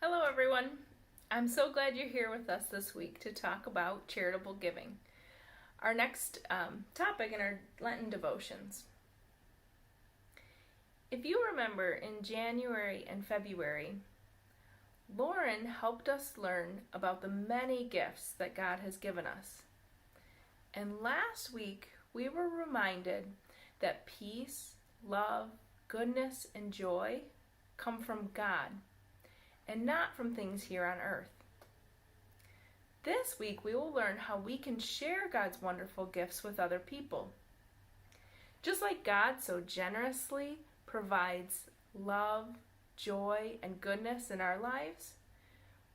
Hello everyone. I'm so glad you're here with us this week to talk about charitable giving. Our next topic in our Lenten devotions. If you remember, in January and February, Lauren helped us learn about the many gifts that God has given us. And last week we were reminded that peace, love, goodness, and joy come from God and not from things here on earth. This week we will learn how we can share God's wonderful gifts with other people. Just like God so generously provides love, joy, and goodness in our lives,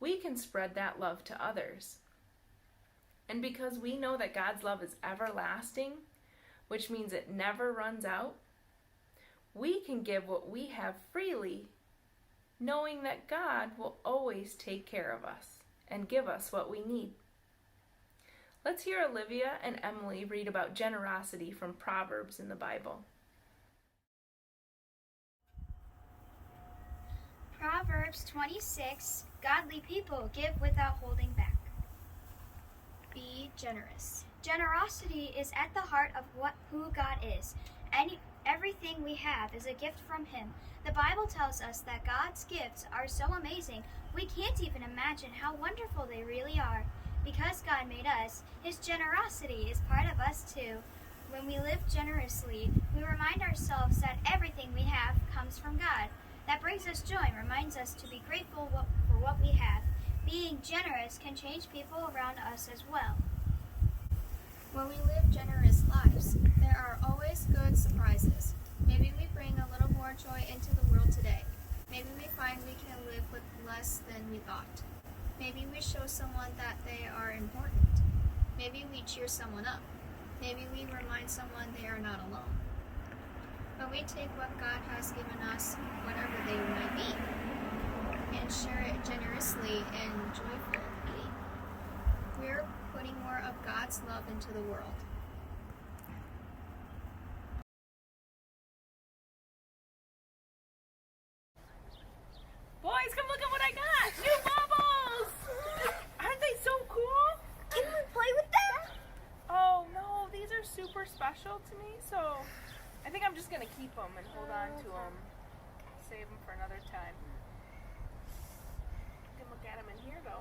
we can spread that love to others. And because we know that God's love is everlasting, which means it never runs out, we can give what we have freely, knowing that God will always take care of us and give us what we need. Let's hear Olivia and Emily read about generosity from Proverbs in the Bible. Proverbs 26, godly people give without holding back. Be generous. Generosity is at the heart of who God is. Everything we have is a gift from Him. The Bible tells us that God's gifts are so amazing, we can't even imagine how wonderful they really are. Because God made us, His generosity is part of us too. When we live generously, we remind ourselves that everything we have comes from God. That brings us joy and reminds us to be grateful for what we have. Being generous can change people around us as well. When we live generous lives, there are always good surprises. Maybe we bring a little more joy into the world today. Maybe we find we can live with less than we thought. Maybe we show someone that they are important. Maybe we cheer someone up. Maybe we remind someone they are not alone. When we take what God has given us, whatever they might be, and share it generously and joyfully, we're putting more of God's love into the world. Boys, come look at what I got! New bubbles! Aren't they so cool? Can we play with them? Oh no, these are super special to me, so I think I'm just going to keep them and hold on to them. Save them for another time. You can look at them in here though.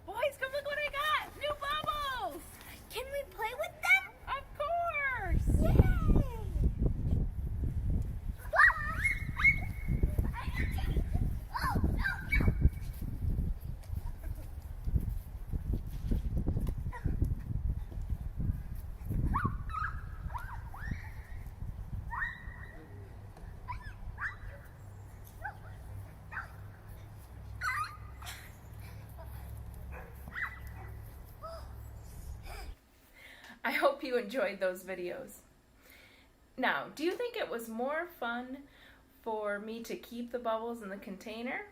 Boys, come look what I got! New bubbles! Can we play with them? Of course! Yay! I hope you enjoyed those videos. Now, do you think it was more fun for me to keep the bubbles in the container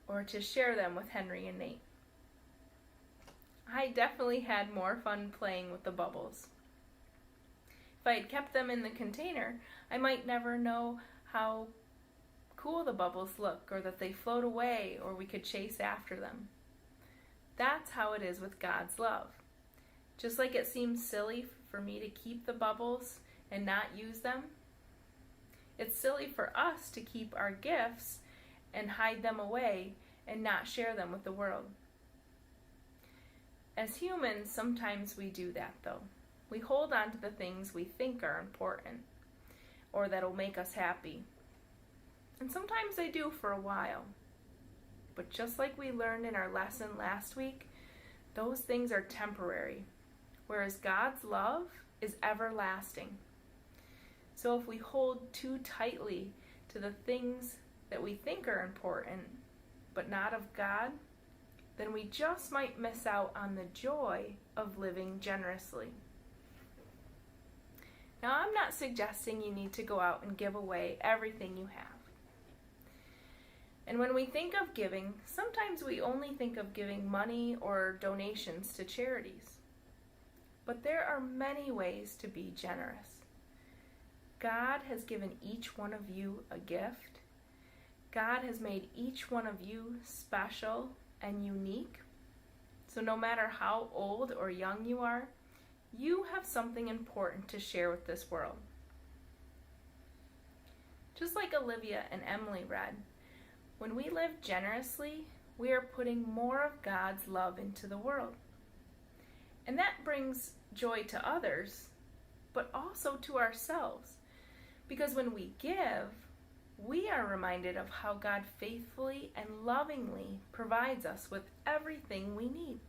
or to share them with Henry and Nate? I definitely had more fun playing with the bubbles. If I had kept them in the container, I might never know how cool the bubbles look, or that they float away, or we could chase after them. That's how it is with God's love. Just like it seems silly for me to keep the bubbles and not use them, it's silly for us to keep our gifts and hide them away and not share them with the world. As humans, sometimes we do that though. We hold on to the things we think are important or that'll make us happy. And sometimes they do for a while. But just like we learned in our lesson last week, those things are temporary, whereas God's love is everlasting. So if we hold too tightly to the things that we think are important, but not of God, then we just might miss out on the joy of living generously. Now, I'm not suggesting you need to go out and give away everything you have. And when we think of giving, sometimes we only think of giving money or donations to charities. but there are many ways to be generous. God has given each one of you a gift. God has made each one of you special and unique. So no matter how old or young you are, you have something important to share with this world. Just like Olivia and Emily read, when we live generously, we are putting more of God's love into the world. And that brings joy to others, but also to ourselves. Because when we give, we are reminded of how God faithfully and lovingly provides us with everything we need.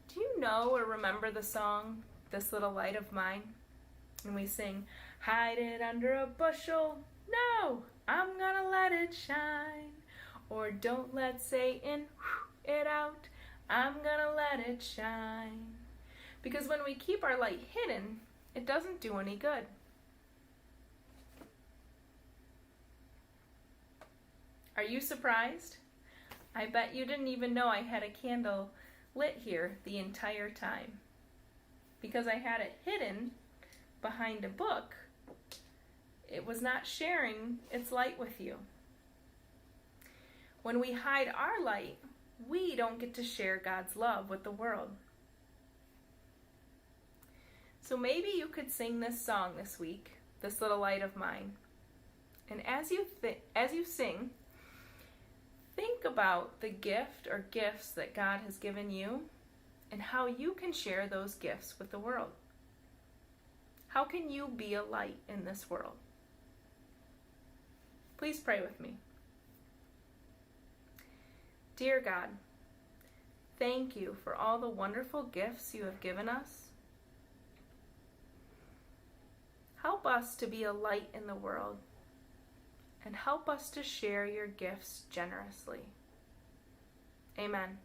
Do you know or remember the song, "This Little Light of Mine"? And we sing, "Hide it under a bushel, no, I'm gonna let it shine." Or "Don't let Satan it out, I'm gonna let it shine." Because when we keep our light hidden, it doesn't do any good. Are you surprised? I bet you didn't even know I had a candle lit here the entire time. Because I had it hidden behind a book, it was not sharing its light with you. When we hide our light, we don't get to share God's love with the world. So maybe you could sing this song this week, "This Little Light of Mine." And as you sing, think about the gift or gifts that God has given you and how you can share those gifts with the world. How can you be a light in this world? Please pray with me. Dear God, thank you for all the wonderful gifts you have given us. Help us to be a light in the world, and help us to share your gifts generously. Amen.